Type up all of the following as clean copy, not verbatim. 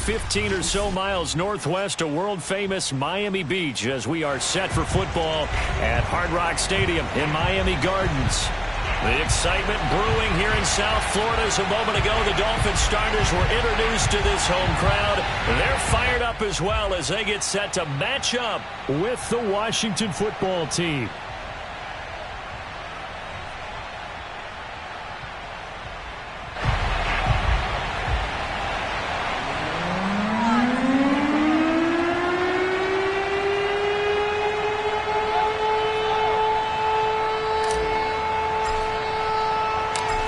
15 or so miles northwest of world-famous Miami Beach as we are set for football at Hard Rock Stadium in Miami Gardens. The excitement brewing here in South Florida. As a moment ago, the Dolphins starters were introduced to this home crowd. They're fired up as well as they get set to match up with the Washington football team.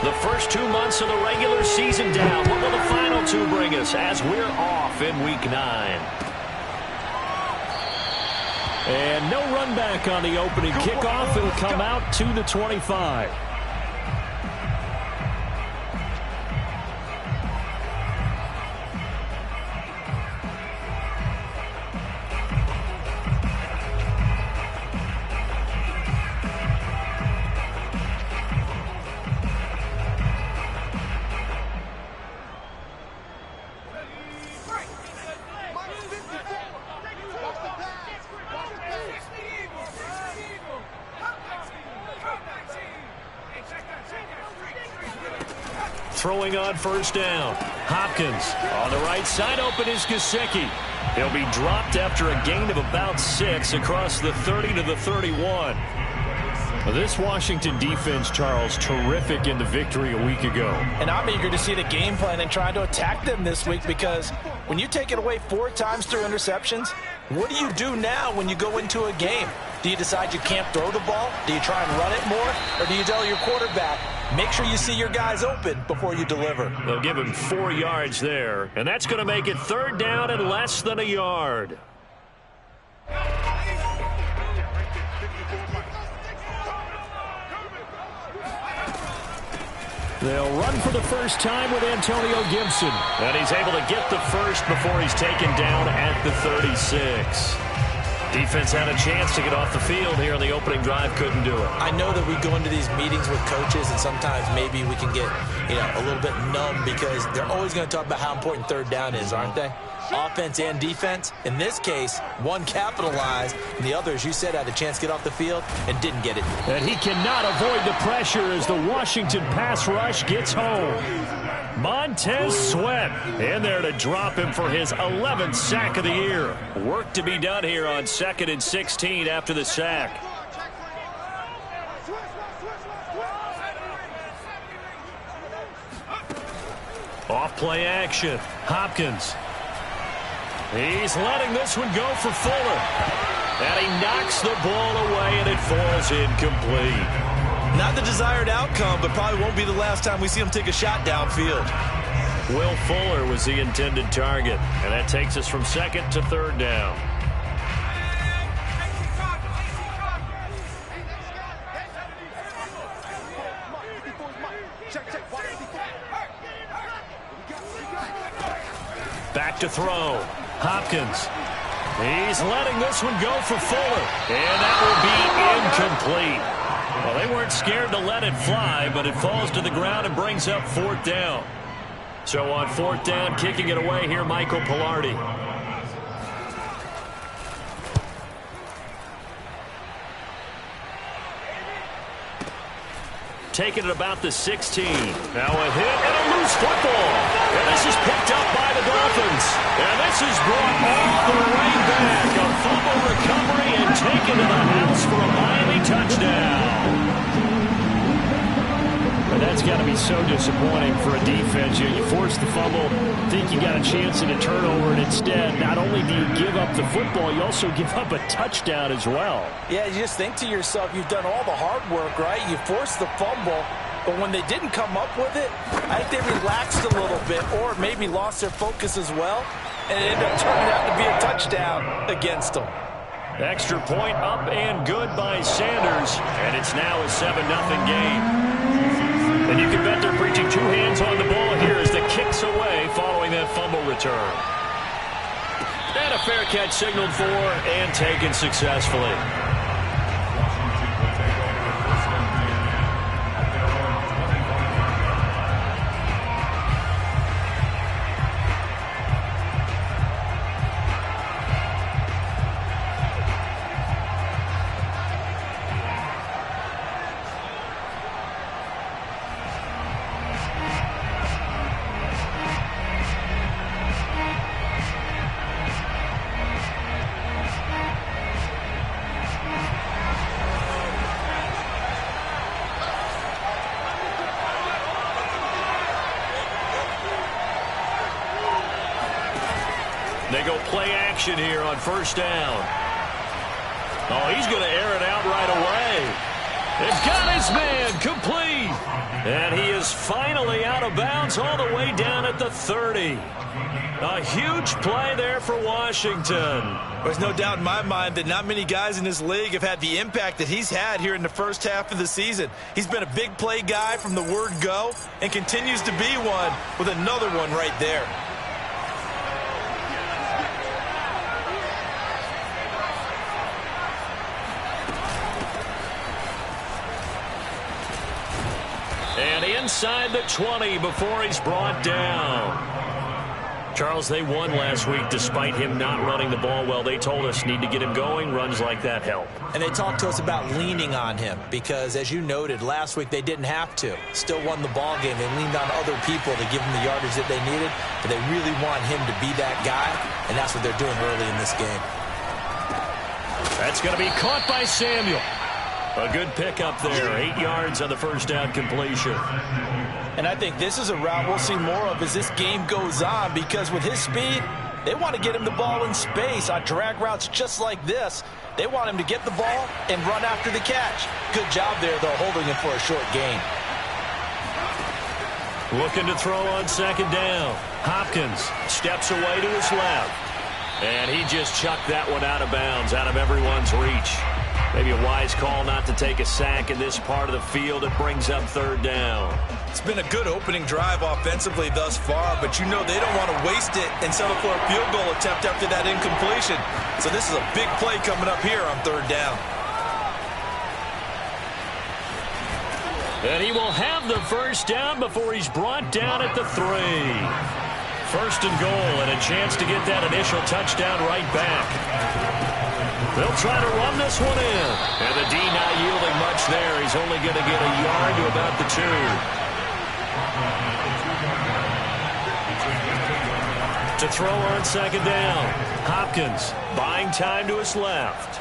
The first 2 months of the regular season down. What will the final two bring us as we're off in Week 9? And no run back on the opening kickoff. It'll come out to the 25. Throwing on first down. Hopkins on the right side. Open is Gesicki. He'll be dropped after a gain of about 6 across the 30 to the 31. This Washington defense, Charles, terrific in the victory a week ago. And I'm eager to see the game plan and try to attack them this week, because when you take it away 4 times through interceptions, what do you do now when you go into a game? Do you decide you can't throw the ball? Do you try and run it more? Or do you tell your quarterback, make sure you see your guys open before you deliver? They'll give him 4 yards there, and that's going to make it 3rd down and less than a yard. They'll run for the first time with Antonio Gibson. And he's able to get the first before he's taken down at the 36. Defense had a chance to get off the field here in the opening drive, couldn't do it. I know that we go into these meetings with coaches, and sometimes maybe we can get, a little bit numb, because they're always going to talk about how important 3rd down is, aren't they? Offense and defense. In this case, one capitalized, and the other, as you said, had a chance to get off the field and didn't get it. And he cannot avoid the pressure as the Washington pass rush gets home. Montez Sweat in there to drop him for his 11th sack of the year. Work to be done here on 2nd and 16 after the sack. Off play action. Hopkins. He's letting this one go for Fuller. And he knocks the ball away, and it falls incomplete. Not the desired outcome, but probably won't be the last time we see him take a shot downfield. Will Fuller was the intended target, and that takes us from 2nd to 3rd down. Back to throw. Hopkins. He's letting this one go for Fuller, and that will be incomplete. Well, they weren't scared to let it fly, but it falls to the ground and brings up 4th down. So on 4th down, kicking it away here, Michael Pilardi. Taking it about the 16. Now a hit and a loose football. And this is picked up by the Dolphins. And this is brought all the way back. A fumble recovery and taken to the house for a Miami touchdown. And that's got to be so disappointing for a defense. You force the fumble, think you got a chance at a turnover, and instead, not only do you give up the football, you also give up a touchdown as well. Yeah, you just think to yourself, you've done all the hard work, right? You forced the fumble, but when they didn't come up with it, I think they relaxed a little bit, or maybe lost their focus as well, and it ended up turning out to be a touchdown against them. Extra point up and good by Sanders, and it's now a 7-0 game. And you can bet they're preaching 2 hands on the ball here as the kick's away following that fumble return. And a fair catch signaled for and taken successfully. go play action here on first down. Oh, he's going to air it out right away. They've got his man complete. And he is finally out of bounds all the way down at the 30. A huge play there for Washington. There's no doubt in my mind that not many guys in this league have had the impact that he's had here in the first half of the season. He's been a big play guy from the word go and continues to be one with another one right there. And inside the 20 before he's brought down. Charles, they won last week despite him not running the ball well. They told us need to get him going. Runs like that help. And they talked to us about leaning on him because, as you noted, last week they didn't have to. Still won the ball game. They leaned on other people to give them the yardage that they needed, but they really want him to be that guy, and that's what they're doing early in this game. That's going to be caught by Samuel. A good pickup there. 8 yards on the first down completion. And I think this is a route we'll see more of as this game goes on because with his speed, they want to get him the ball in space on drag routes just like this. They want him to get the ball and run after the catch. Good job there, though, holding him for a short gain. Looking to throw on second down. Hopkins steps away to his left. And he just chucked that one out of bounds, out of everyone's reach. Maybe a wise call not to take a sack in this part of the field. It brings up third down. It's been a good opening drive offensively thus far, but you know they don't want to waste it and settle for a field goal attempt after that incompletion. So this is a big play coming up here on third down. And he will have the first down before he's brought down at the 3. First and goal, and a chance to get that initial touchdown right back. They'll try to run this one in. And the D not yielding much there. He's only going to get a yard to about the 2. To throw on second down. Hopkins buying time to his left.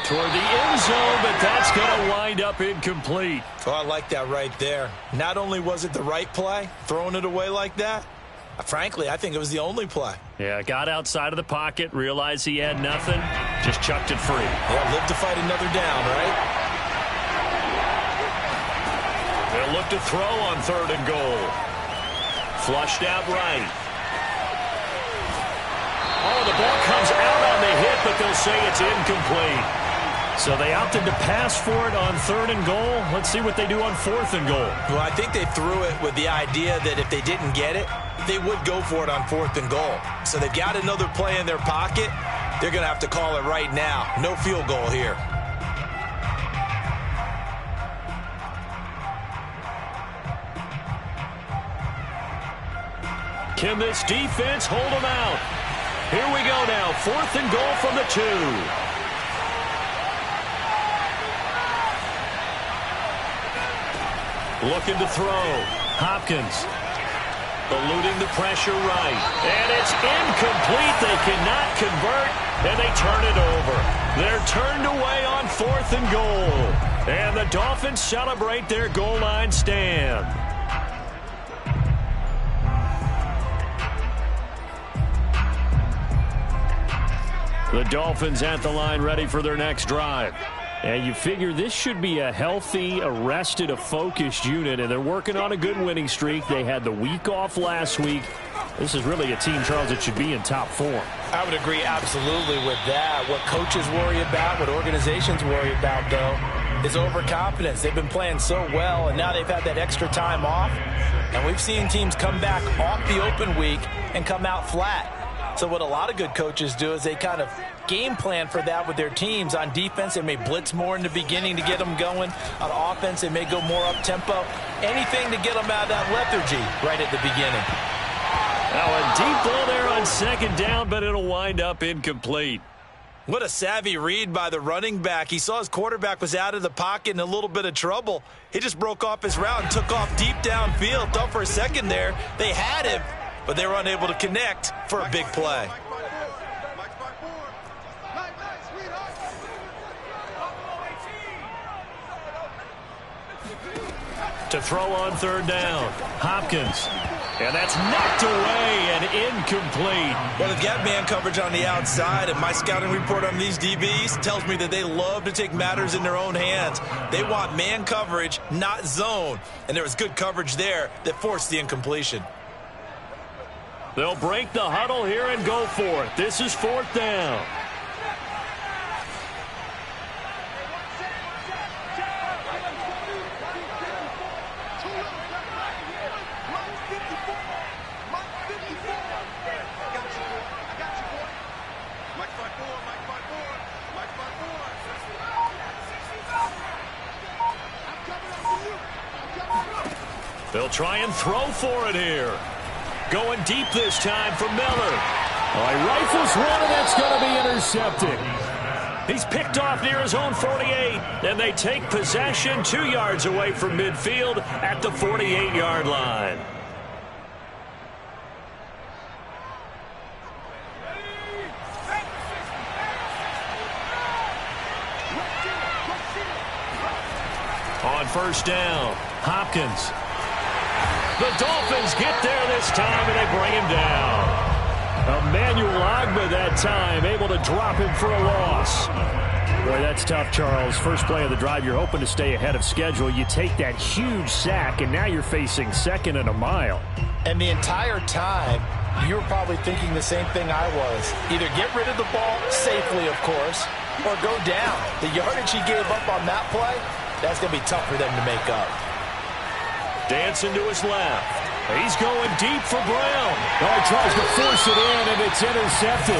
Toward the end zone, but that's going to wind up incomplete. Oh, I like that right there. Not only was it the right play, throwing it away like that, frankly, I think it was the only play. Yeah, got outside of the pocket, realized he had nothing, just chucked it free. Yeah, live to fight another down, right? They'll look to throw on third and goal. Flushed out right. Oh, the ball comes out on the hit, but they'll say it's incomplete. So they opted to pass for it on third and goal. Let's see what they do on fourth and goal. Well, I think they threw it with the idea that if they didn't get it, they would go for it on fourth and goal. So they've got another play in their pocket. They're going to have to call it right now. No field goal here. Can this defense hold them out? Here we go now. Fourth and goal from the 2. Looking to throw. Hopkins eluding the pressure right. And it's incomplete. They cannot convert, and they turn it over. They're turned away on fourth and goal. And the Dolphins celebrate their goal line stand. The Dolphins at the line ready for their next drive. And you figure this should be a healthy, arrested, a focused unit, and they're working on a good winning streak. They had the week off last week. This is really a team, Charles, that should be in top form. I would agree absolutely with that. What coaches worry about, what organizations worry about, though, is overconfidence. They've been playing so well, and now they've had that extra time off. And we've seen teams come back off the open week and come out flat. So what a lot of good coaches do is they kind of game plan for that with their teams. On defense, they may blitz more in the beginning to get them going. On offense, they may go more up-tempo. Anything to get them out of that lethargy right at the beginning. Now a deep ball there on second down, but it'll wind up incomplete. What a savvy read by the running back. He saw his quarterback was out of the pocket in a little bit of trouble. He just broke off his route and took off deep downfield. Thought for a second there they had him, but they were unable to connect for a big play. To throw on third down. Hopkins. And that's knocked away and incomplete. Well, they've got man coverage on the outside, and my scouting report on these DBs tells me that they love to take matters in their own hands. They want man coverage, not zone. And there was good coverage there that forced the incompletion. They'll break the huddle here and go for it. This is fourth down. They'll try and throw for it here. Going deep this time for Miller. Oh, he rifles one, and that's going to be intercepted. He's picked off near his own 48, and they take possession 2 yards away from midfield at the 48-yard line. On first down, Hopkins. The Dolphins get there this time, and they bring him down. Emmanuel Ogbah that time, able to drop him for a loss. Boy, that's tough, Charles. First play of the drive, you're hoping to stay ahead of schedule. You take that huge sack, and now you're facing second and a mile. And the entire time, you were probably thinking the same thing I was. Either get rid of the ball safely, of course, or go down. The yardage he gave up on that play, that's going to be tough for them to make up. Dancing to his left. He's going deep for Brown. Oh, he tries to force it in, and it's intercepted.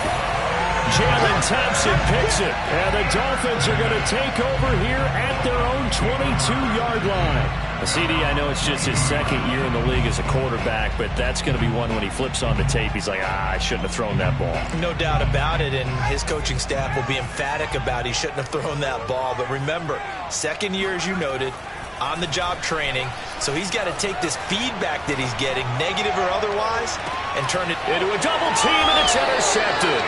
Jalen Thompson picks it. And the Dolphins are going to take over here at their own 22-yard line. CD, I know it's just his second year in the league as a quarterback, but that's going to be one when he flips on the tape. He's like, I shouldn't have thrown that ball. No doubt about it, and his coaching staff will be emphatic about he shouldn't have thrown that ball. But remember, second year, as you noted, on-the-job training, so he's got to take this feedback that he's getting, negative or otherwise, and turn it into a double team, and it's intercepted.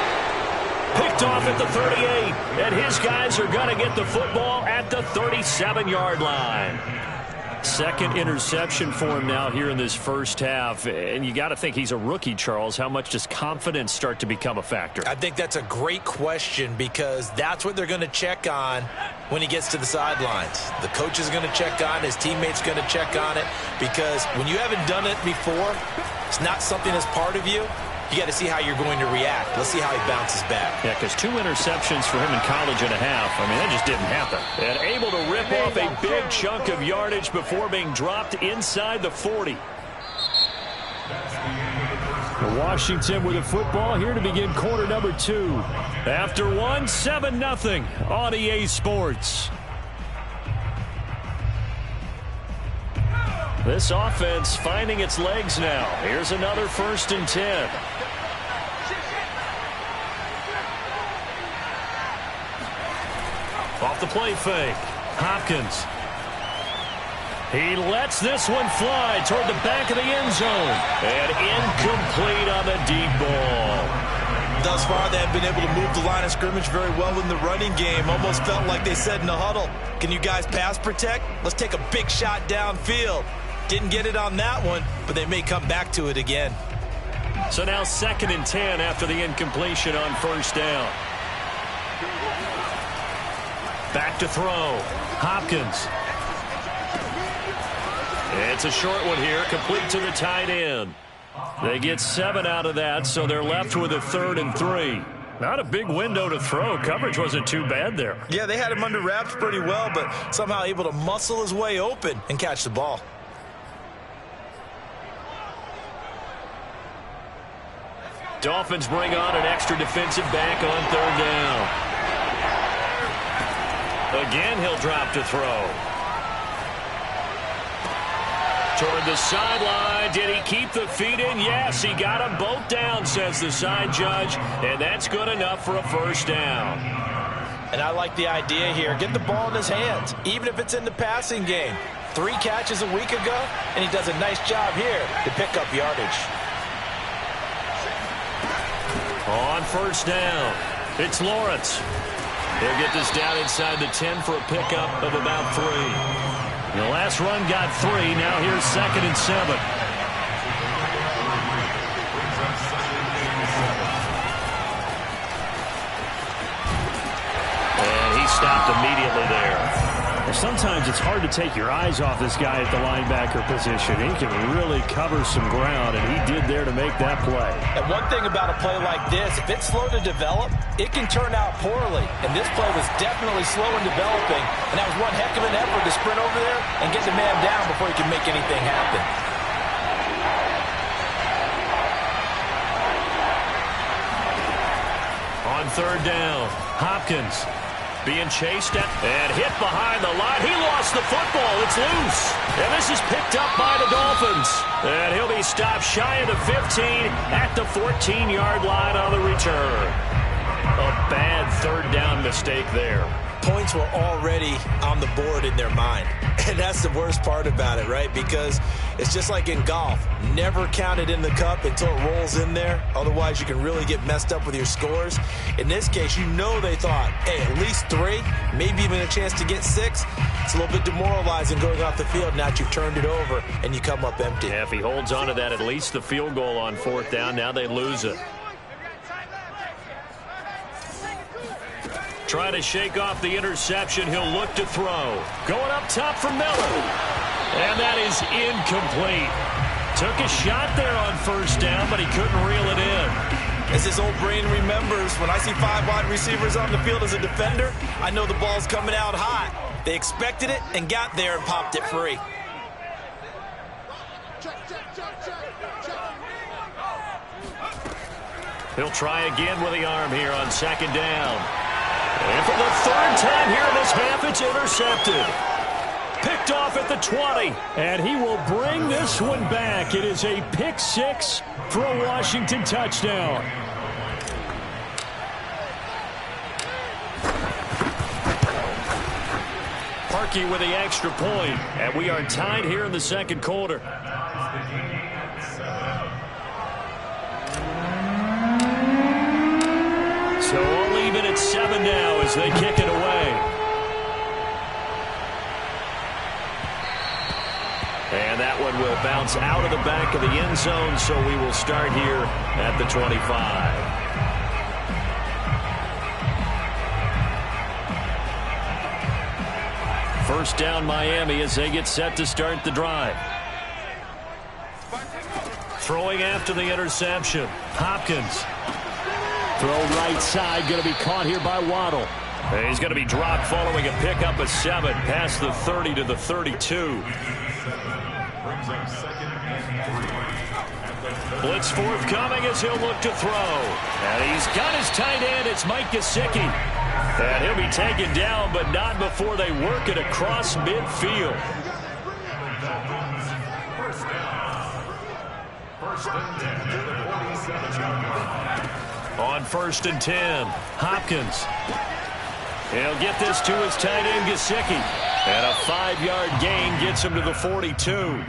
Picked off at the 38, and his guys are going to get the football at the 37-yard line. Second interception for him now here in this first half, and you got to think he's a rookie, Charles. How much does confidence start to become a factor? I think that's a great question, because that's what they're going to check on when he gets to the sidelines. The coach is going to check on, his teammates going to check on it, because when you haven't done it before, it's not something that's part of you. You got to see how you're going to react. Let's see how he bounces back. Yeah, because 2 interceptions for him in college and a half. I mean, that just didn't happen. And able to rip off a big chunk of yardage before being dropped inside the 40. Washington with a football here to begin quarter number 2. After 1, 7-0 on EA Sports. This offense finding its legs now. Here's another 1st and 10. Off the play fake. Hopkins. He lets this one fly toward the back of the end zone. And incomplete on the deep ball. Thus far, they have been able to move the line of scrimmage very well in the running game. Almost felt like they said in the huddle, can you guys pass protect? Let's take a big shot downfield. Didn't get it on that one, but they may come back to it again. So now 2nd and 10 after the incompletion on first down. Back to throw. Hopkins. It's a short one here, complete to the tight end. They get 7 out of that, so they're left with a 3rd and 3. Not a big window to throw. Coverage wasn't too bad there. Yeah, they had him under wraps pretty well, but somehow able to muscle his way open and catch the ball. Dolphins bring on an extra defensive back on 3rd down. Again, he'll drop to throw. Toward the sideline. Did he keep the feet in? Yes, he got them both down, says the side judge, and that's good enough for a 1st down. And I like the idea here. Get the ball in his hands, even if it's in the passing game. 3 catches a week ago, and he does a nice job here to pick up yardage. On 1st down, it's Lawrence. He'll get this down inside the 10 for a pickup of about 3. The last run got 3. Now here's 2nd and 7. And he stopped immediately there. Sometimes it's hard to take your eyes off this guy at the linebacker position. He can really cover some ground, and he did there to make that play. And one thing about a play like this, if it's slow to develop, it can turn out poorly. And this play was definitely slow in developing, and that was one heck of an effort to sprint over there and get the man down before he can make anything happen. On 3rd down, Hopkins being chased and hit behind the line. He lost the football. It's loose. And this is picked up by the Dolphins. And he'll be stopped shy of the 15 at the 14-yard line on the return. A bad 3rd down mistake there. Points were already on the board in their mind. And that's the worst part about it, right? Because it's just like in golf. Never count it in the cup until it rolls in there. Otherwise, you can really get messed up with your scores. In this case, you know they thought, hey, at least 3, maybe even a chance to get 6. It's a little bit demoralizing going off the field. Now that you've turned it over and you come up empty. Yeah, if he holds on to that, at least the field goal on 4th down. Now they lose it. Trying to shake off the interception. He'll look to throw. Going up top for Miller. And that is incomplete. Took a shot there on 1st down, but he couldn't reel it in. As his old brain remembers, when I see 5 wide receivers on the field as a defender, I know the ball's coming out hot. They expected it and got there and popped it free. He'll try again with the arm here on 2nd down. And for the 3rd time here in this half, it's intercepted. Picked off at the 20. And he will bring this one back. It is a pick 6 for a Washington touchdown. Parkey with the extra point. And we are tied here in the 2nd quarter. So all even at 7 now as they kick it away. And that one will bounce out of the back of the end zone, so we will start here at the 25. First down Miami as they get set to start the drive. Throwing after the interception. Hopkins. Throw right side, going to be caught here by Waddle. And he's going to be dropped following a pickup of 7 past the 30 to the 32. Blitz forthcoming as he'll look to throw. And he's got his tight end. It's Mike Gesicki. And he'll be taken down, but not before they work it across midfield. On 1st and 10, Hopkins. He'll get this to his tight end, Gesicki. And a 5-yard gain gets him to the 42.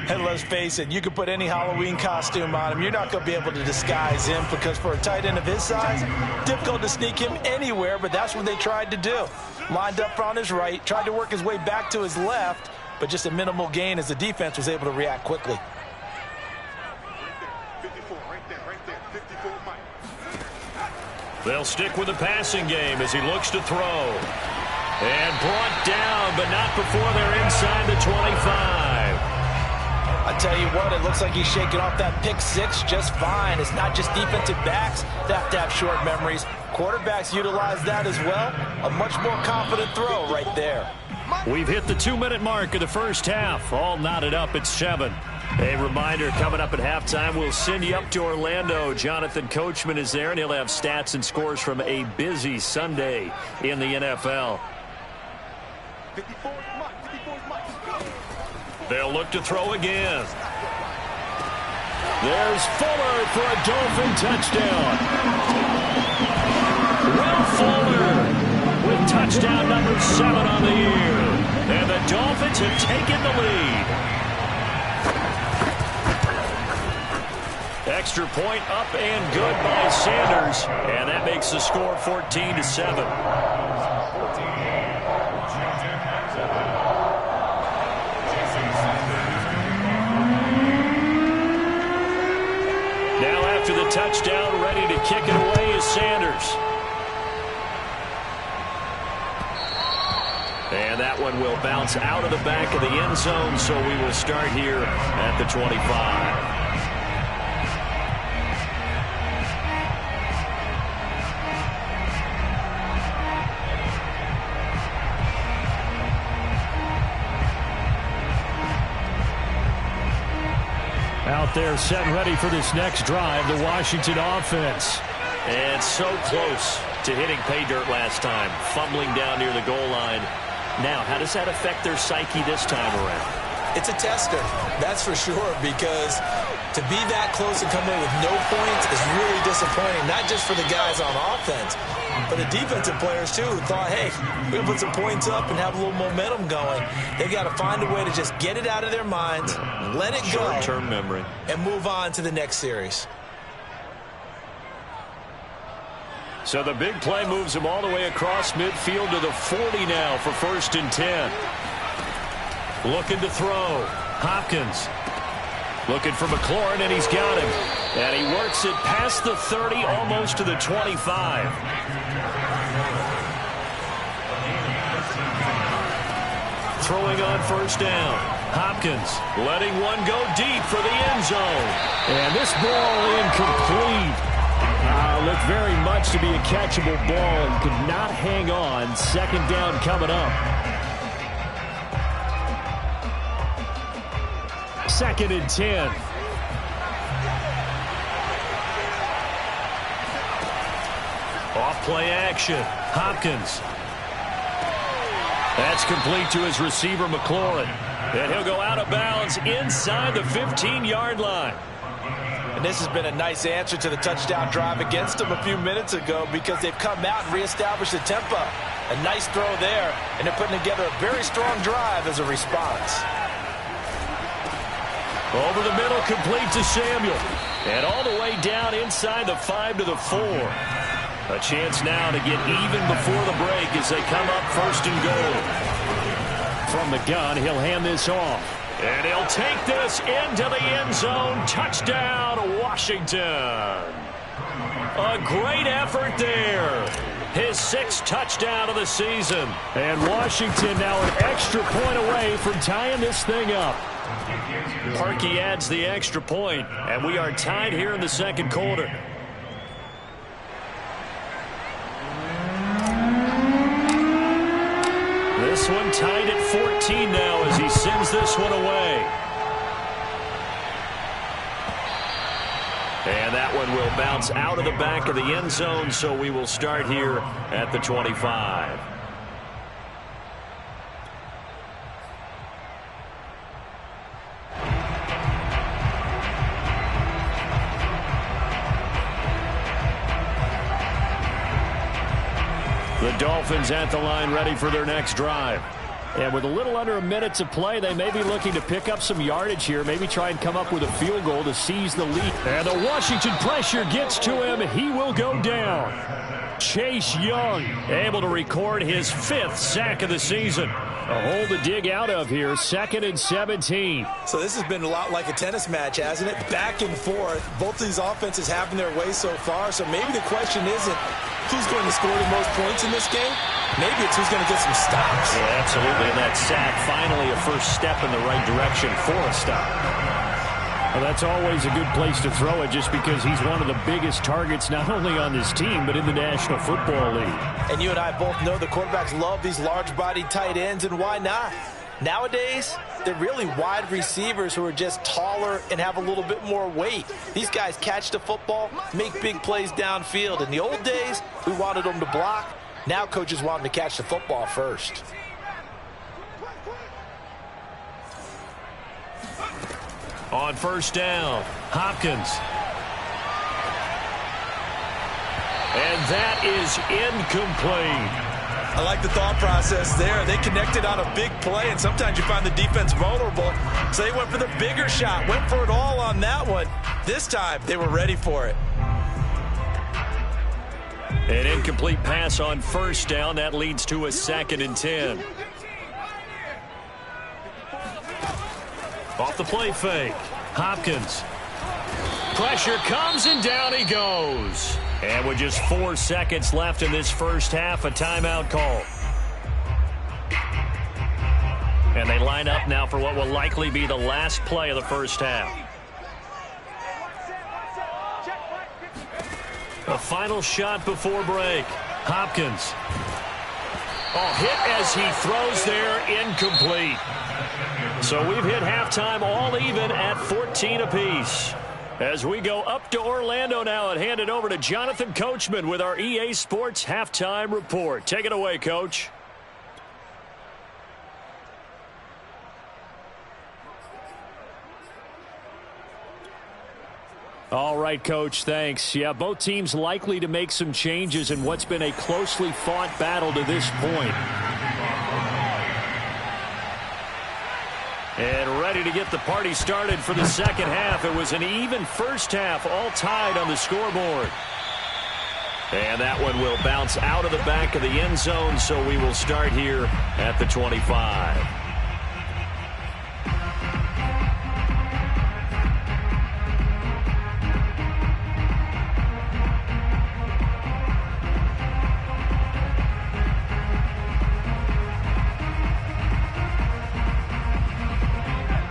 And let's face it, you can put any Halloween costume on him. You're not going to be able to disguise him because for a tight end of his size, difficult to sneak him anywhere, but that's what they tried to do. Lined up on his right, tried to work his way back to his left, but just a minimal gain as the defense was able to react quickly. They'll stick with the passing game as he looks to throw. And brought down, but not before they're inside the 25. I tell you what, it looks like he's shaking off that pick 6 just fine. It's not just defensive backs that have to have short memories. Quarterbacks utilize that as well. A much more confident throw right there. We've hit the 2-minute mark of the first half. All knotted up at 7. A reminder, coming up at halftime, we'll send you up to Orlando. Jonathan Coachman is there, and he'll have stats and scores from a busy Sunday in the NFL. They'll look to throw again. There's Fuller for a Dolphin touchdown. Will Fuller with touchdown number 7 on the year. And the Dolphins have taken the lead. Extra point up and good by Sanders. And that makes the score 14-7. touchdown, ready to kick it away is Sanders. And that one will bounce out of the back of the end zone, so we will start here at the 25. Out there set and ready for this next drive, the Washington offense. And so close to hitting pay dirt last time, fumbling down near the goal line. Now, how does that affect their psyche this time around? It's a tester, that's for sure, because to be that close and come in with no points is really disappointing, not just for the guys on offense, but the defensive players, too, who thought, hey, we're going to put some points up and have a little momentum going. They've got to find a way to just get it out of their minds, let it go, short-term memory, and move on to the next series. So the big play moves him all the way across midfield to the 40 now for 1st and 10. Looking to throw. Hopkins looking for McLaurin, and he's got him. And he works it past the 30, almost to the 25. Throwing on 1st down. Hopkins letting one go deep for the end zone. And this ball incomplete. Looked very much to be a catchable ball and could not hang on. 2nd down coming up. 2nd and 10. Off play action. Hopkins. That's complete to his receiver, McLaurin. And he'll go out of bounds inside the 15-yard line. And this has been a nice answer to the touchdown drive against them a few minutes ago, because they've come out and reestablished the tempo. A nice throw there, and they're putting together a very strong drive as a response. Over the middle, complete to Samuel. And all the way down inside the 5 to the 4. A chance now to get even before the break as they come up 1st and goal. From the gun, he'll hand this off. And he'll take this into the end zone. Touchdown, Washington. A great effort there. His 6th touchdown of the season. And Washington now an extra point away from tying this thing up. Parkey adds the extra point, and we are tied here in the 2nd quarter. This one tied at 14 now as he sends this one away. And that one will bounce out of the back of the end zone, so we will start here at the 25. The Dolphins at the line, ready for their next drive. And with a little under a minute to play, they may be looking to pick up some yardage here, maybe try and come up with a field goal to seize the lead. And the Washington pressure gets to him. He will go down. Chase Young able to record his 5th sack of the season. A hole to dig out of here, 2nd and 17. So this has been a lot like a tennis match, hasn't it? Back and forth. Both these offenses having their way so far. So maybe the question isn't who's going to score the most points in this game. Maybe it's who's going to get some stops. Yeah, absolutely. And that sack, finally a first step in the right direction for a stop. Well, that's always a good place to throw it, just because he's one of the biggest targets not only on this team but in the National Football League. And you and I both know the quarterbacks love these large-bodied tight ends, and why not? Nowadays, they're really wide receivers who are just taller and have a little bit more weight. These guys catch the football, make big plays downfield. In the old days, we wanted them to block. Now coaches want them to catch the football first. On 1st down, Hopkins. And that is incomplete. I like the thought process there. They connected on a big play, and sometimes you find the defense vulnerable. So they went for the bigger shot, went for it all on that one. This time, they were ready for it. An incomplete pass on 1st down. That leads to a 2nd and 10. Off the play fake. Hopkins. Pressure comes, and down he goes. And with just 4 seconds left in this first half, a timeout call. And they line up now for what will likely be the last play of the first half. A final shot before break. Hopkins. Oh, hit as he throws there, incomplete. So we've hit halftime all even at 14 apiece. As we go up to Orlando now and hand it over to Jonathan Coachman with our EA Sports Halftime Report. Take it away, Coach. All right, Coach, thanks. Yeah, both teams likely to make some changes in what's been a closely fought battle to this point. And ready to get the party started for the second half. It was an even first half, all tied on the scoreboard. And that one will bounce out of the back of the end zone, so we will start here at the 25.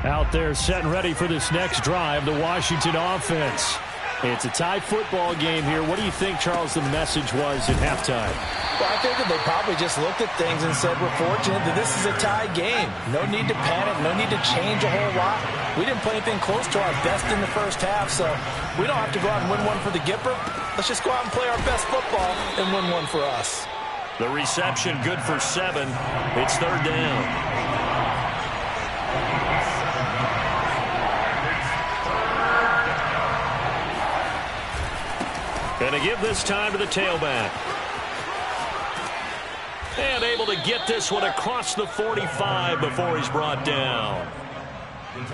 Out there set and ready for this next drive, the Washington offense. It's a tie football game here. What do you think, Charles, the message was at halftime? Well, I think that they probably just looked at things and said, we're fortunate that this is a tie game. No need to panic, no need to change a whole lot. We didn't play anything close to our best in the first half, so we don't have to go out and win one for the Gipper. Let's just go out and play our best football and win one for us. The reception good for 7. It's third down. And to give this time to the tailback. And able to get this one across the 45 before he's brought down.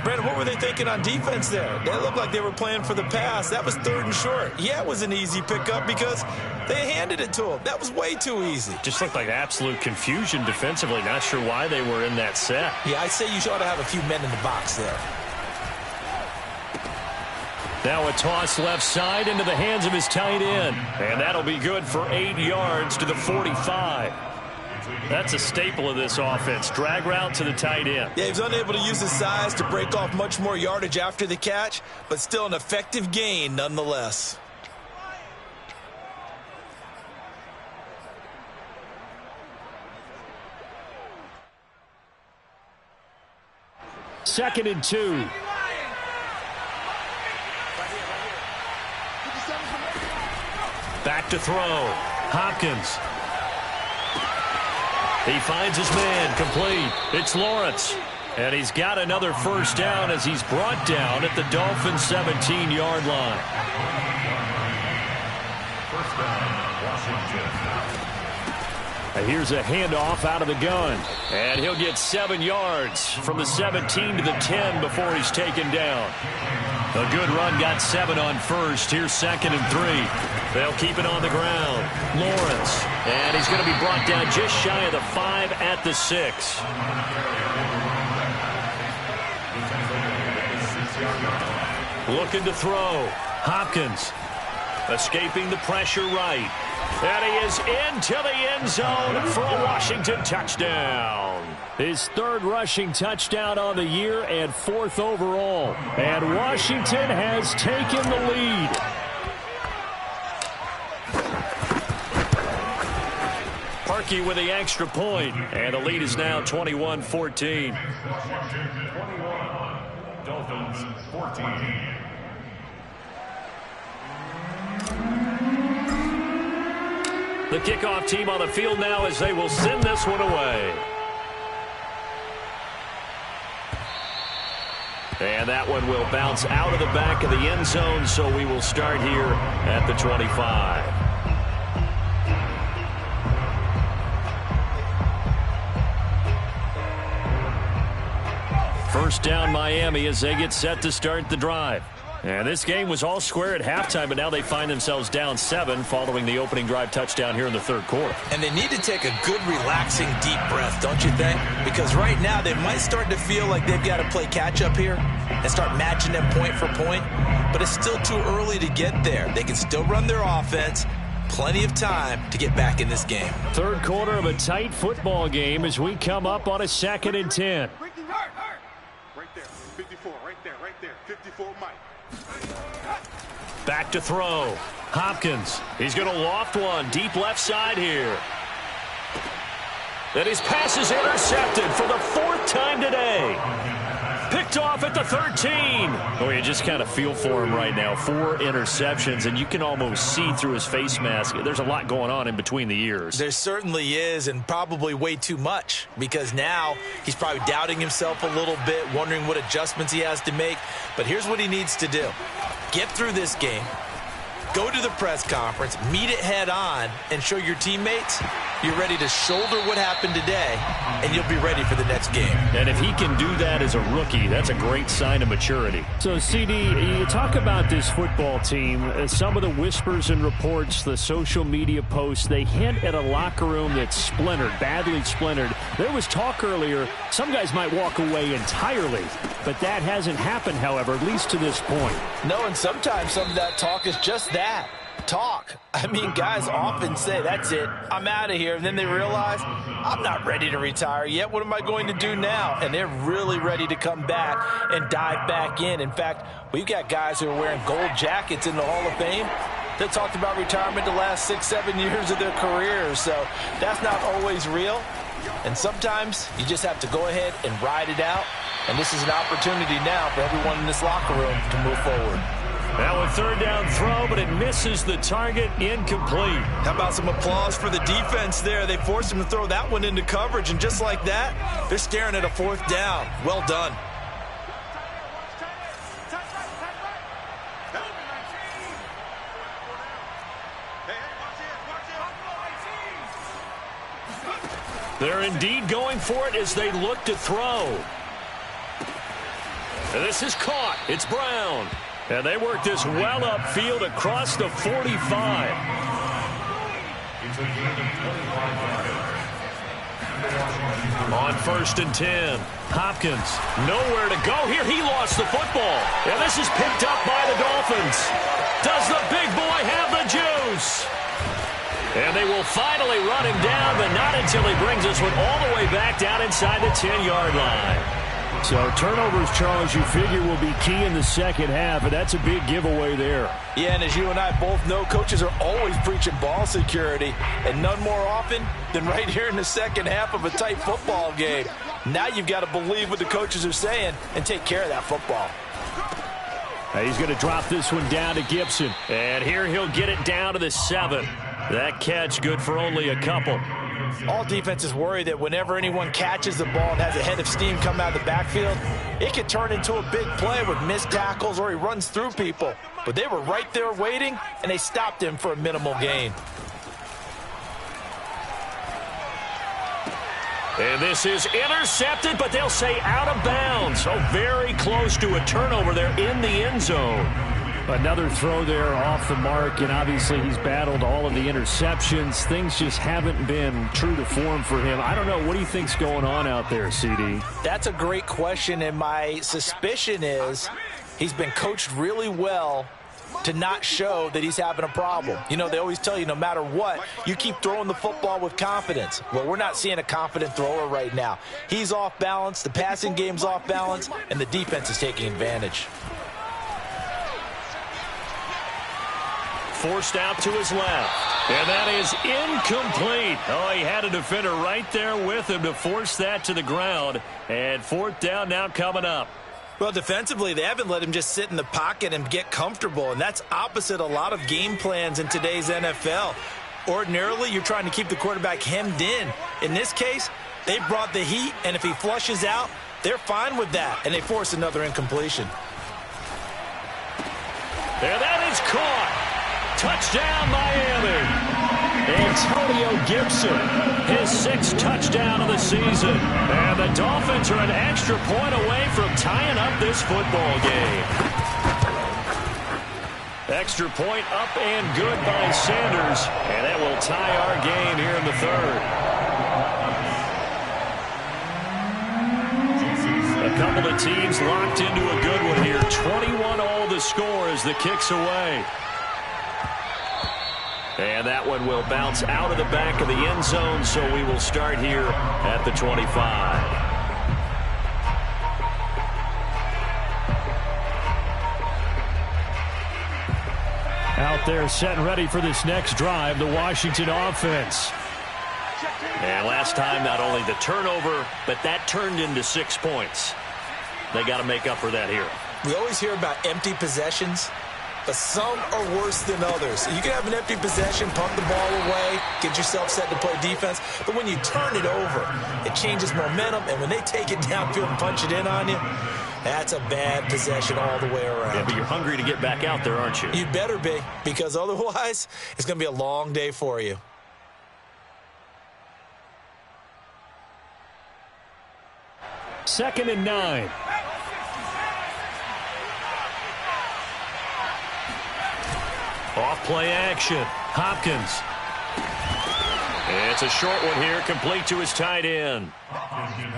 Brandon, what were they thinking on defense there? They looked like they were playing for the pass. That was 3rd and short. Yeah, it was an easy pickup because they handed it to him. That was way too easy. Just looked like absolute confusion defensively. Not sure why they were in that set. Yeah, I'd say you ought to have a few men in the box there. Now a toss left side into the hands of his tight end. And that'll be good for 8 yards to the 45. That's a staple of this offense. Drag route to the tight end. Yeah, he was unable to use his size to break off much more yardage after the catch, but still an effective gain nonetheless. Second and 2. Back to throw. Hopkins. He finds his man, complete. It's Lawrence. And he's got another first down as he's brought down at the Dolphins' 17-yard line. First down, Washington. Here's a handoff out of the gun. And he'll get 7 yards from the 17 to the 10 before he's taken down. A good run, got 7 on first. Here's 2nd and 3. They'll keep it on the ground. Lawrence. And he's going to be brought down just shy of the 5 at the 6. Looking to throw. Hopkins. Escaping the pressure right. And he is into the end zone for a Washington touchdown. His 3rd rushing touchdown on the year and 4th overall. And Washington has taken the lead. Parkey with the extra point. And the lead is now 21-14. Washington 21, Dolphins 14. The kickoff team on the field now as they will send this one away. And that one will bounce out of the back of the end zone, so we will start here at the 25. First down Miami as they get set to start the drive. And this game was all square at halftime, but now they find themselves down 7 following the opening drive touchdown here in the third quarter. And they need to take a good, relaxing, deep breath, don't you think? Because right now they might start to feel like they've got to play catch-up here and start matching them point for point. But it's still too early to get there. They can still run their offense. Plenty of time to get back in this game. Third quarter of a tight football game as we come up on a 2nd and 10. Right there, 54, right there, 54, Mike. Back to throw. Hopkins. He's going to loft one deep left side here. And his pass is intercepted for the 4th time today. Picked off at the 13. Oh, you just kind of feel for him right now. 4 interceptions, and you can almost see through his face mask. There's a lot going on in between the ears. There certainly is, and probably way too much, because now he's probably doubting himself a little bit, wondering what adjustments he has to make. But here's what he needs to do. Get through this game, go to the press conference, meet it head on, and show your teammates you're ready to shoulder what happened today, and you'll be ready for the next game. And if he can do that as a rookie, that's a great sign of maturity. So, CD, you talk about this football team. Some of the whispers and reports, the social media posts, they hint at a locker room that's splintered, badly splintered. There was talk earlier, some guys might walk away entirely, but that hasn't happened, however, at least to this point. No, and sometimes some of that talk is just that. Talk. I mean, guys often say, that's it, I'm out of here. And then they realize, I'm not ready to retire yet. What am I going to do now? And they're really ready to come back and dive back in. In fact, we've got guys who are wearing gold jackets in the Hall of Fame that talked about retirement the last 6-7 years of their careers. So that's not always real. And sometimes you just have to go ahead and ride it out. And this is an opportunity now for everyone in this locker room to move forward. Now a 3rd down throw, but it misses the target, incomplete. How about some applause for the defense there? They forced him to throw that one into coverage, and just like that, they're staring at a 4th down. Well done. They're indeed going for it as they look to throw. And this is caught. It's Brown. And they work this well upfield across the 45. On 1st and 10, Hopkins, nowhere to go here. He lost the football. And this is picked up by the Dolphins. Does the big boy have the juice? And they will finally run him down, but not until he brings this one all the way back down inside the 10-yard line. So turnovers, Charles, you figure will be key in the second half, and that's a big giveaway there. Yeah, and as you and I both know, coaches are always preaching ball security, and none more often than right here in the second half of a tight football game. Now you've got to believe what the coaches are saying and take care of that football. He's going to drop this one down to Gibson. And here he'll get it down to the 7. That catch good for only a couple. All defenses worry that whenever anyone catches the ball and has a head of steam come out of the backfield, it could turn into a big play with missed tackles or he runs through people. But they were right there waiting, and they stopped him for a minimal gain. And this is intercepted, but they'll say out of bounds. So very close to a turnover there in the end zone. Another throw there off the mark, and obviously he's battled all of the interceptions. Things just haven't been true to form for him. I don't know. What do you think's going on out there, CD? That's a great question, and my suspicion is he's been coached really well to not show that he's having a problem. You know, they always tell you no matter what, you keep throwing the football with confidence. Well, we're not seeing a confident thrower right now. He's off balance, the passing game's off balance, and the defense is taking advantage. Forced out to his left. And that is incomplete. Oh, he had a defender right there with him to force that to the ground. And 4th down now coming up. Well, defensively, they haven't let him just sit in the pocket and get comfortable, and that's opposite a lot of game plans in today's NFL. Ordinarily, you're trying to keep the quarterback hemmed in. In this case, they brought the heat, and if he flushes out, they're fine with that, and they force another incompletion. And that is caught. Touchdown, Miami. Antonio Gibson, his 6th touchdown of the season. And the Dolphins are an extra point away from tying up this football game. Extra point up and good by Sanders. And that will tie our game here in the third. A couple of teams locked into a good one here. 21 all the score as the kick's away. And that one will bounce out of the back of the end zone, so we will start here at the 25. Out there set and ready for this next drive, the Washington offense. And last time, not only the turnover, but that turned into 6 points. They got to make up for that here. We always hear about empty possessions, but some are worse than others. You can have an empty possession, pump the ball away, get yourself set to play defense, but when you turn it over, it changes momentum, and when they take it downfield and punch it in on you, that's a bad possession all the way around. Yeah, but you're hungry to get back out there, aren't you? You better be, because otherwise, it's going to be a long day for you. Second and 9. Off play action. Hopkins. It's a short one here, complete to his tight end.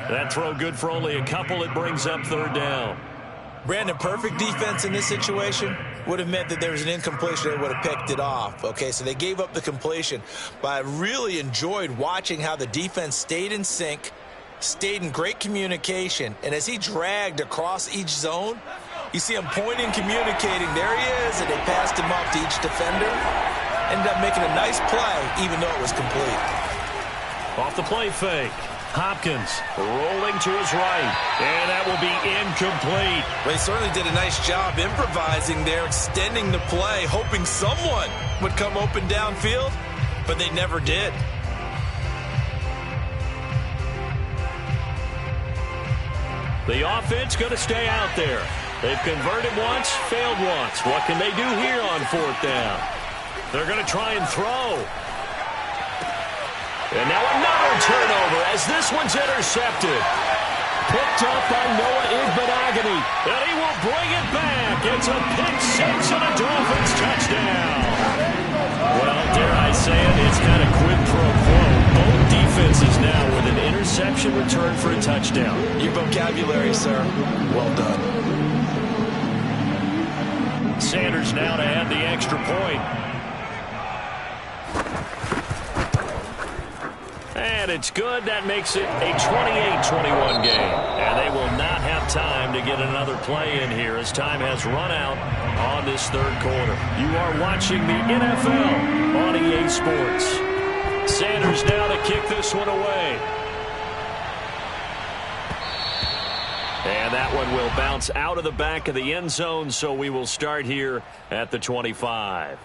That throw good for only a couple. It brings up third down. Brandon, perfect defense in this situation would have meant that there was an incompletion. They would have picked it off. Okay, so they gave up the completion. But I really enjoyed watching how the defense stayed in sync, stayed in great communication, and as he dragged across each zone, you see him pointing, communicating. There he is, and they passed him off to each defender. Ended up making a nice play, even though it was complete. Off the play fake. Hopkins rolling to his right, and that will be incomplete. Well, he certainly did a nice job improvising there, extending the play, hoping someone would come open downfield, but they never did. The offense going to stay out there. They've converted once, failed once. What can they do here on fourth down? They're going to try and throw. And now another turnover as this one's intercepted. Picked up by Noah Igbenogany. And he will bring it back. It's a pick six and a Dolphins touchdown. Well, dare I say it, it's kind of quid pro quo. Both defenses now with an interception return for a touchdown. Your vocabulary, sir. Well done. Sanders now to add the extra point. And it's good. That makes it a 28-21 game. And they will not have time to get another play in here as time has run out on this third quarter. You are watching the NFL on EA Sports. Sanders now to kick this one away. And that one will bounce out of the back of the end zone, so we will start here at the 25.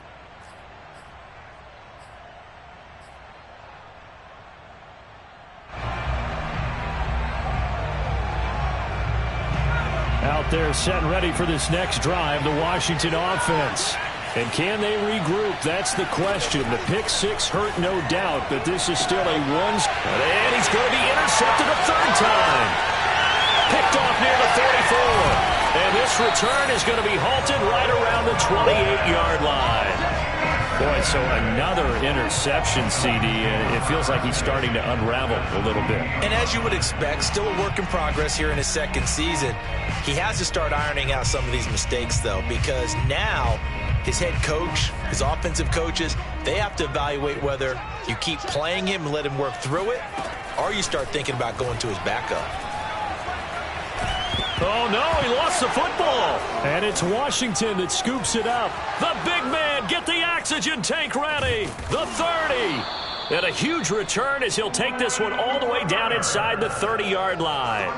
Out there set and ready for this next drive, the Washington offense. And can they regroup? That's the question. The pick six hurt, no doubt, but this is still a one. And he's going to be intercepted a third time. Picked off near the 34. And this return is going to be halted right around the 28-yard line. Boy, so another interception, CD. It feels like he's starting to unravel a little bit. And as you would expect, still a work in progress here in his second season. He has to start ironing out some of these mistakes, though, because now his head coach, his offensive coaches, they have to evaluate whether you keep playing him and let him work through it, or you start thinking about going to his backup. Oh, no, he lost the football. And it's Washington that scoops it up. The big man, get the oxygen tank ready. The 30. And a huge return as he'll take this one all the way down inside the 30-yard line.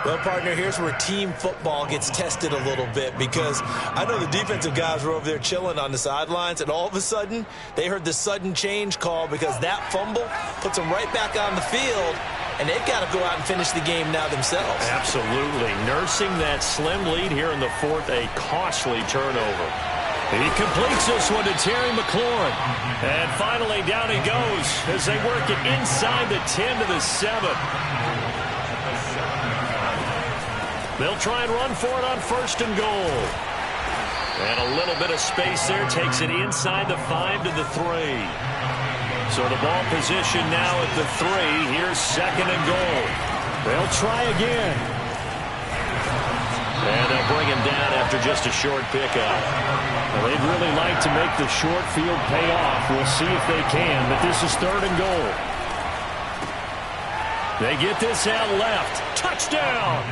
Well, partner, here's where team football gets tested a little bit, because I know the defensive guys were over there chilling on the sidelines, and all of a sudden, they heard the sudden change call because that fumble puts them right back on the field, and they've got to go out and finish the game now themselves. Absolutely. Nursing that slim lead here in the fourth, a costly turnover. He completes this one to Terry McLaurin. And finally, down he goes as they work it inside the 10 to the 7. They'll try and run for it on first and goal. And a little bit of space there. Takes it inside the 5 to the 3. So the ball position now at the 3. Here's 2nd and goal. They'll try again. And they'll bring him down after just a short pickup. Well, they'd really like to make the short field pay off. We'll see if they can, but this is 3rd and goal. They get this out left. Touchdown!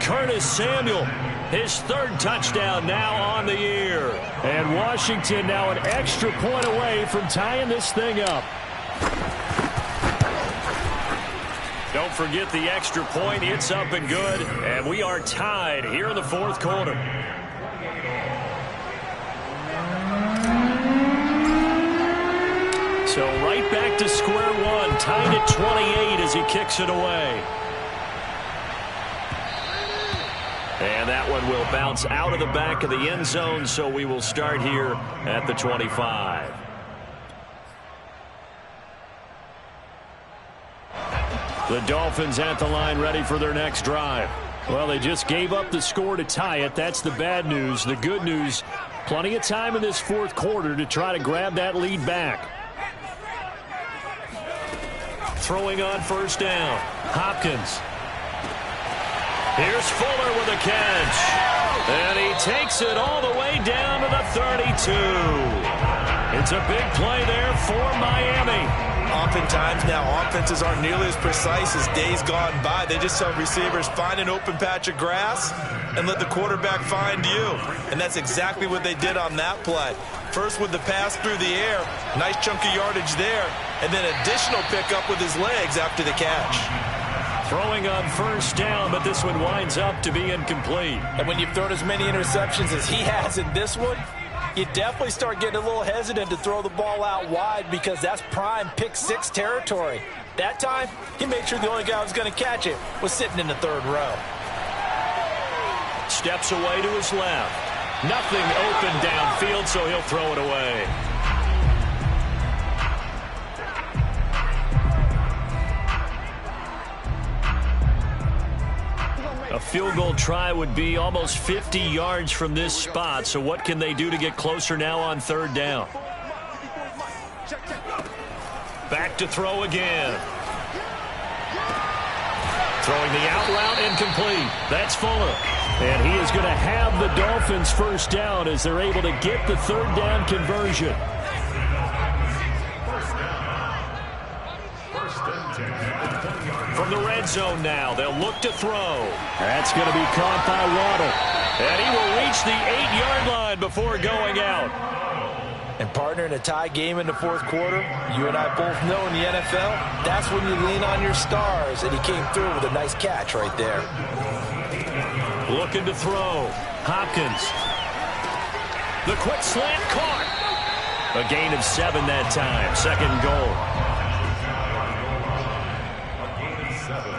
Curtis Samuel, his 3rd touchdown now on the year. And Washington now an extra point away from tying this thing up. Don't forget the extra point. It's up and good. And we are tied here in the 4th quarter. So right back to square one. Tied at 28 as he kicks it away. And that one will bounce out of the back of the end zone, so we will start here at the 25. The Dolphins at the line ready for their next drive. Well, they just gave up the score to tie it. That's the bad news. The good news, plenty of time in this 4th quarter to try to grab that lead back. Throwing on 1st down. Hopkins. Here's Fuller with a catch. And he takes it all the way down to the 32. It's a big play there for Miami. Oftentimes now, offenses aren't nearly as precise as days gone by. They just tell receivers, find an open patch of grass and let the quarterback find you. And that's exactly what they did on that play. First with the pass through the air, nice chunk of yardage there, and then additional pickup with his legs after the catch. Throwing on 1st down, but this one winds up to be incomplete. And when you've thrown as many interceptions as he has in this one, you definitely start getting a little hesitant to throw the ball out wide because that's prime pick 6 territory. That time, he made sure the only guy who was going to catch it was sitting in the 3rd row. Steps away to his left. Nothing open downfield, so he'll throw it away. A field goal try would be almost 50 yards from this spot, so what can they do to get closer now on 3rd down? Back to throw again. Throwing the out route, incomplete. That's Fuller. And he is going to have the Dolphins 1st down as they're able to get the 3rd down conversion. From the red zone now, they'll look to throw. That's going to be caught by Waddle. And he will reach the 8-yard line before going out. And partner, in a tie game in the 4th quarter, you and I both know in the NFL, that's when you lean on your stars. And he came through with a nice catch right there. Looking to throw. Hopkins. The quick slant caught. A gain of 7 that time. 2nd goal. A gain of 7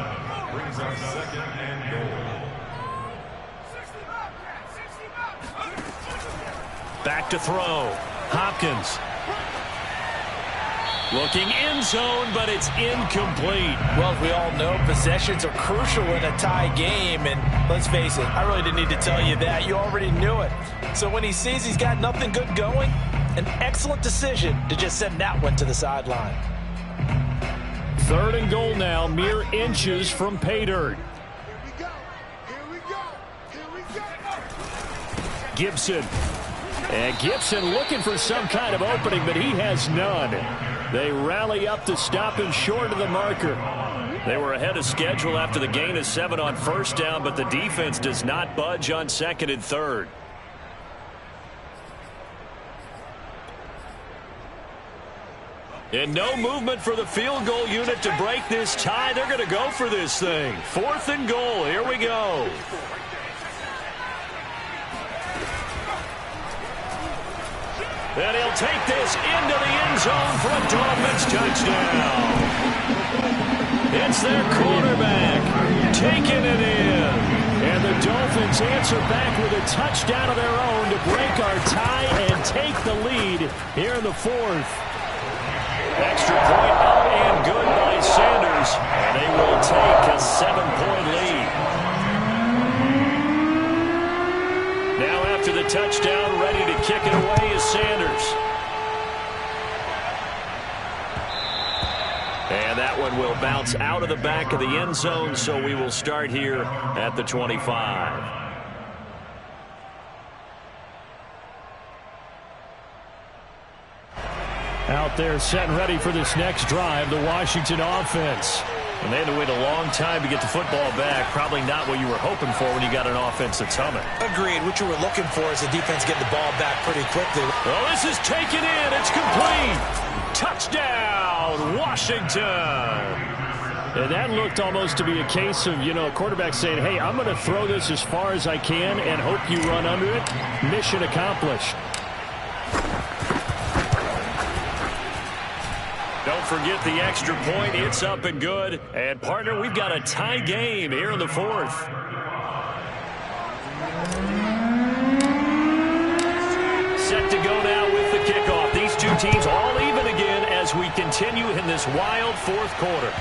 brings up 2nd and goal. Back to throw. Hopkins. Looking end zone, but it's incomplete. Well, as we all know, possessions are crucial in a tie game. And let's face it, I really didn't need to tell you that. You already knew it. So when he sees he's got nothing good going, an excellent decision to just send that one to the sideline. 3rd and goal now, mere inches from pay dirt. Gibson. And Gibson looking for some kind of opening, but he has none. They rally up to stop him short of the marker. They were ahead of schedule after the gain of 7 on 1st down, but the defense does not budge on 2nd and 3rd. And no movement for the field goal unit to break this tie. They're going to go for this thing. 4th and goal. Here we go. And he'll take this into the end zone for a Dolphins touchdown. It's their quarterback taking it in. And the Dolphins answer back with a touchdown of their own to break our tie and take the lead here in the 4th. Extra point up and good by Sanders. And they will take a 7-point lead. Now after the touchdown. Ready to kick it away is Sanders. And that one will bounce out of the back of the end zone, so we will start here at the 25. Out there set and ready for this next drive, the Washington offense. And they had to wait a long time to get the football back. Probably not what you were hoping for when you got an offense that's humming. Agreed. What you were looking for is the defense getting the ball back pretty quickly. Well, this is taken in. It's complete. Touchdown, Washington. And that looked almost to be a case of, a quarterback saying, hey, I'm going to throw this as far as I can and hope you run under it. Mission accomplished. Don't forget the extra point. It's up and good. And, partner, we've got a tie game here in the fourth. Set to go now with the kickoff. These two teams all even again as we continue in this wild fourth quarter.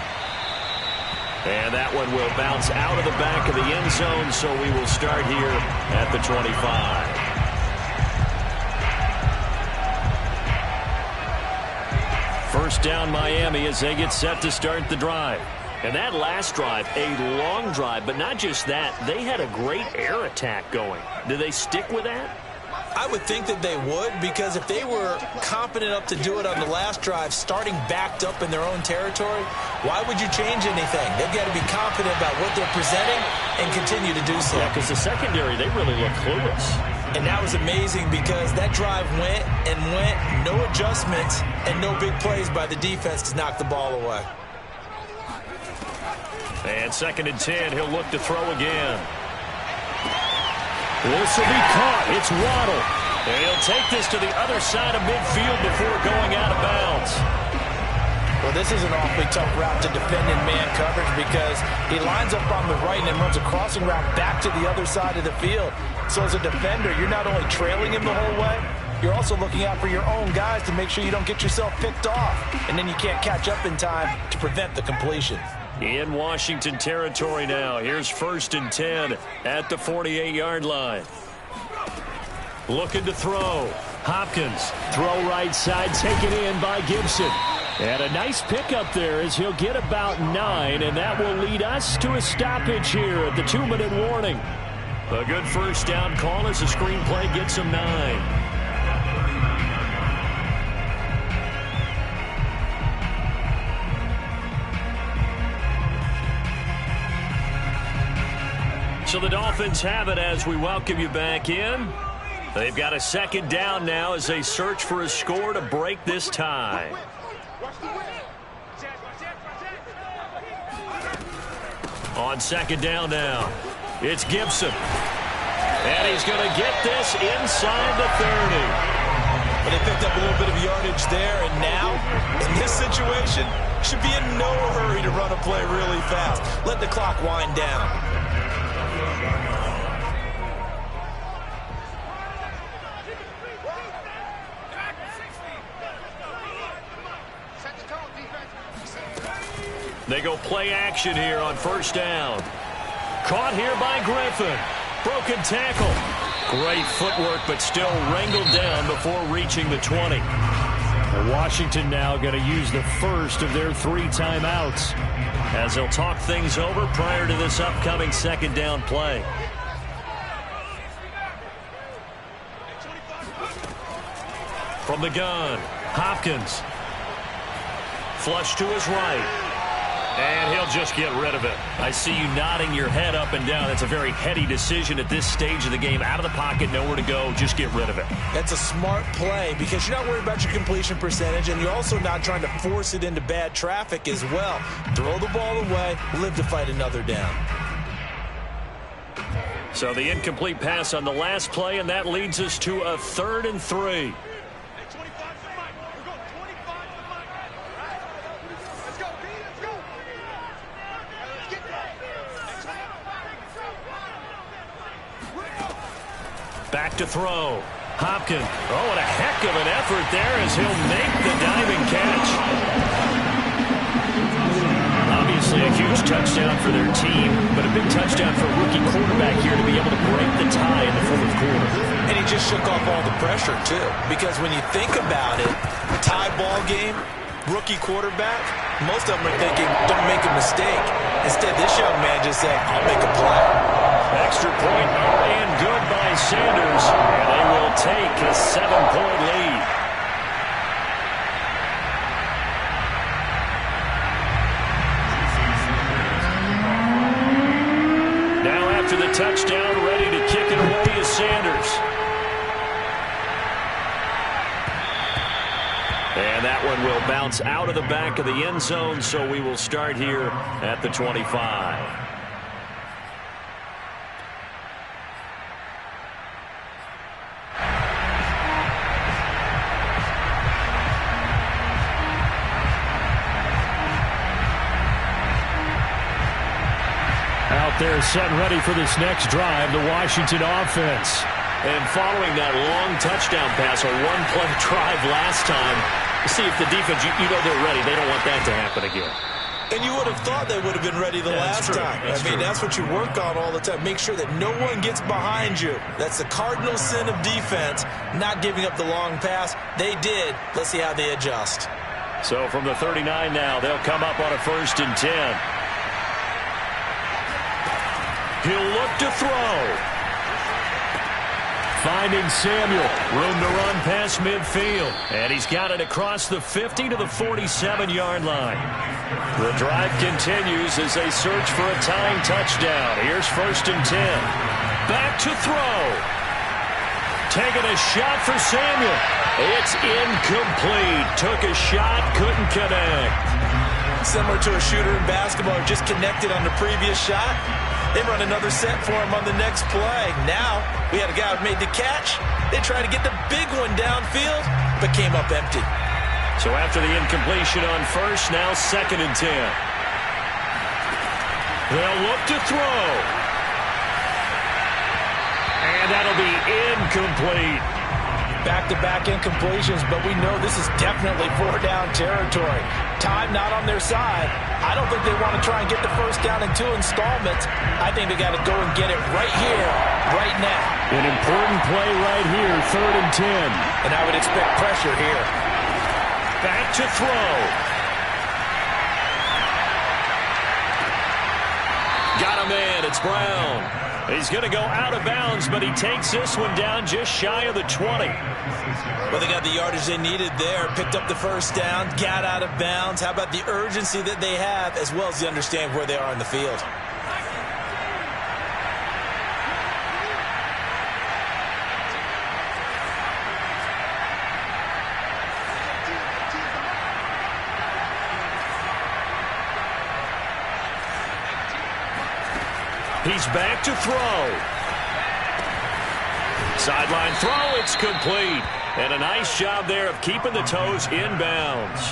And that one will bounce out of the back of the end zone, so we will start here at the 25. First down Miami as they get set to start the drive. And that last drive, a long drive, but not just that. They had a great air attack going. Do they stick with that? I would think that they would, because if they were competent enough to do it on the last drive, starting backed up in their own territory, why would you change anything? They've got to be confident about what they're presenting and continue to do so. Yeah, because the secondary, they really look clueless. And that was amazing because that drive went and went, no adjustments, and no big plays by the defense to knock the ball away. And 2nd and 10, he'll look to throw again. This will be caught. It's Waddle. And he'll take this to the other side of midfield before going out of bounds. Well, this is an awfully tough route to defend in man coverage because he lines up on the right and then runs a crossing route back to the other side of the field. So as a defender, you're not only trailing him the whole way, you're also looking out for your own guys to make sure you don't get yourself picked off. And then you can't catch up in time to prevent the completion. In Washington territory now. Here's 1st and 10 at the 48-yard line. Looking to throw. Hopkins, throw right side, taken in by Gibson. And a nice pickup there as he'll get about 9, and that will lead us to a stoppage here at the 2-minute warning. A good first down call as the screenplay gets him 9. So the Dolphins have it as we welcome you back in. They've got a 2nd down now as they search for a score to break this tie. On 2nd down now, it's Gibson. And he's going to get this inside the 30. But they picked up a little bit of yardage there, and now, in this situation, should be in no hurry to run a play really fast. Let the clock wind down. They go play action here on 1st down. Caught here by Griffin. Broken tackle. Great footwork, but still wrangled down before reaching the 20. Washington now going to use the first of their 3 timeouts as they'll talk things over prior to this upcoming 2nd down play. From the gun, Hopkins. Flush to his right. And he'll just get rid of it. I see you nodding your head up and down. That's a very heady decision at this stage of the game. Out of the pocket, nowhere to go. Just get rid of it. That's a smart play because you're not worried about your completion percentage, and you're also not trying to force it into bad traffic as well. Throw the ball away, live to fight another down. So the incomplete pass on the last play, and that leads us to a 3rd and 3. Back to throw. Hopkins. Oh, what a heck of an effort there as he'll make the diving catch. Obviously a huge touchdown for their team, but a big touchdown for a rookie quarterback here to be able to break the tie in the 4th quarter. And he just all the pressure, too. Because when you think about it, tie ball game, rookie quarterback, most of them are thinking, don't make a mistake. Instead, this young man just said, I'll make a play. Extra point up and good by Sanders. And they will take a 7-point lead. Now after the touchdown, ready to kick it away is Sanders. And that one will bounce out of the back of the end zone, so we will start here at the 25. Out there set ready for this next drive, the Washington offense. And following that long touchdown pass, a one-play drive last time, see if the defense, you know they're ready. They don't want that to happen again. And you would have thought they would have been ready the last time. That's what you work on all the time. Make sure that no one gets behind you. That's the cardinal sin of defense, not giving up the long pass. They did. Let's see how they adjust. So from the 39 now, they'll come up on a 1st and 10. He'll look to throw. Finding Samuel. Room to run past midfield. And he's got it across the 50 to the 47-yard line. The drive continues as they search for a tying touchdown. Here's 1st and 10. Back to throw. Taking a shot for Samuel. It's incomplete. Took a shot, couldn't connect. Similar to a shooter in basketball who just connected on the previous shot. They run another set for him on the next play. Now, we had a guy who made the catch. They tried to get the big one downfield, but came up empty. So after the incompletion on 1st, now 2nd and 10. They'll look to throw. And that'll be incomplete. Back-to-back incompletions, but we know this is definitely 4-down territory. Time not on their side. I don't think they want to try and get the 1st down in 2 installments. I think they got to go and get it right here, right now. An important play right here, 3rd and 10. And I would expect pressure here. Back to throw. Got a man, it's Brown. He's going to go out of bounds, but he takes this one down just shy of the 20. Well, they got the yardage they needed there. Picked up the 1st down, got out of bounds. How about the urgency that they have, as well as they understand where they are in the field? He's back to throw. Sideline throw, it's complete. And a nice job there of keeping the toes inbounds.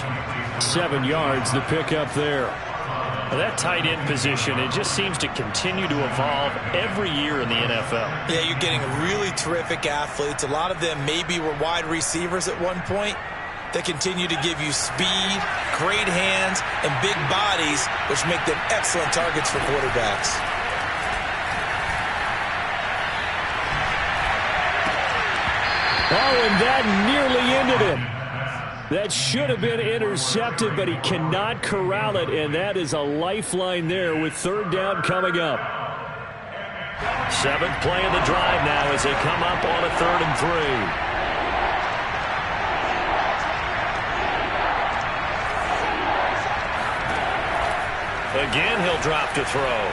7 yards, the pickup there. Well, that tight end position, it just seems to continue to evolve every year in the NFL. Yeah, you're getting really terrific athletes. A lot of them maybe were wide receivers at one point. They continue to give you speed, great hands, and big bodies, which make them excellent targets for quarterbacks. Oh, and that nearly ended it. That should have been intercepted, but he cannot corral it, and that is a lifeline there with 3rd down coming up. 7th play of the drive now as they come up on a 3rd and 3. Again, he'll drop to throw.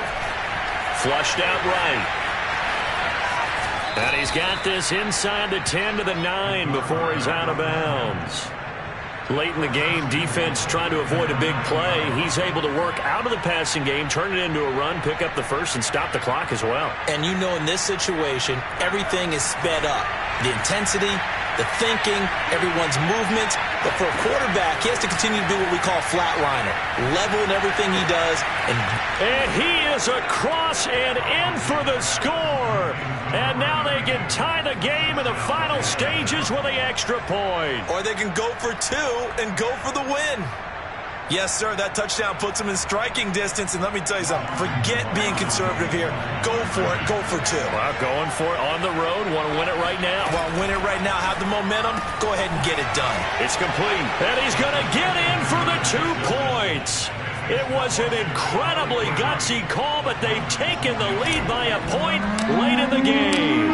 Flushed out right. And he's got this inside the 10 to the 9 before he's out of bounds. Late in the game, defense trying to avoid a big play. He's able to work out of the passing game, turn it into a run, pick up the 1st, and stop the clock as well. And you know in this situation, everything is sped up. The intensity, the thinking, everyone's movements. But for a quarterback, he has to continue to do what we call flatliner. Level in everything he does. And he is across and in for the score. And now they can tie the game in the final stages with the extra point. Or they can go for 2 and go for the win. Yes, sir. That touchdown puts them in striking distance. And let me tell you something. Forget being conservative here. Go for it. Go for two. Well, going for it on the road. Want to win it right now. Want to win it right now. Have the momentum. Go ahead and get it done. It's complete. And he's going to get in for the 2 points. It was an incredibly gutsy call, but they've taken the lead by a point late in the game.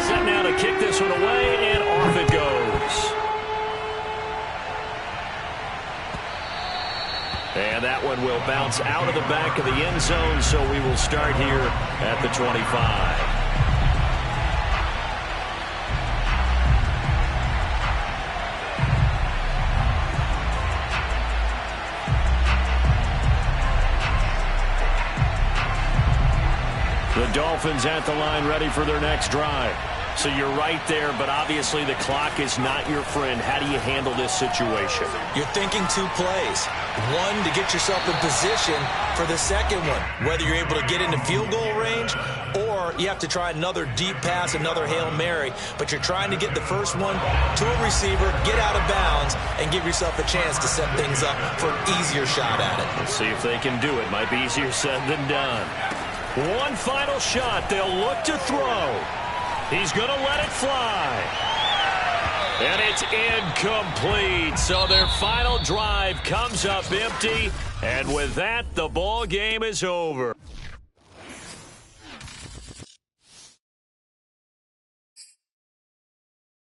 Set now to kick this one away, and off it goes. And that one will bounce out of the back of the end zone, so we will start here at the 25. The Dolphins at the line, ready for their next drive. So you're right there, but obviously the clock is not your friend. How do you handle this situation? You're thinking 2 plays. One, to get yourself in position for the second one, whether you're able to get into field goal range or you have to try another deep pass, another Hail Mary. But you're trying to get the first one to a receiver, get out of bounds, and give yourself a chance to set things up for an easier shot at it. Let's see if they can do it. Might be easier said than done. One final shot. They'll look to throw. He's going to let it fly. And it's incomplete. So their final drive comes up empty. And with that, the ball game is over.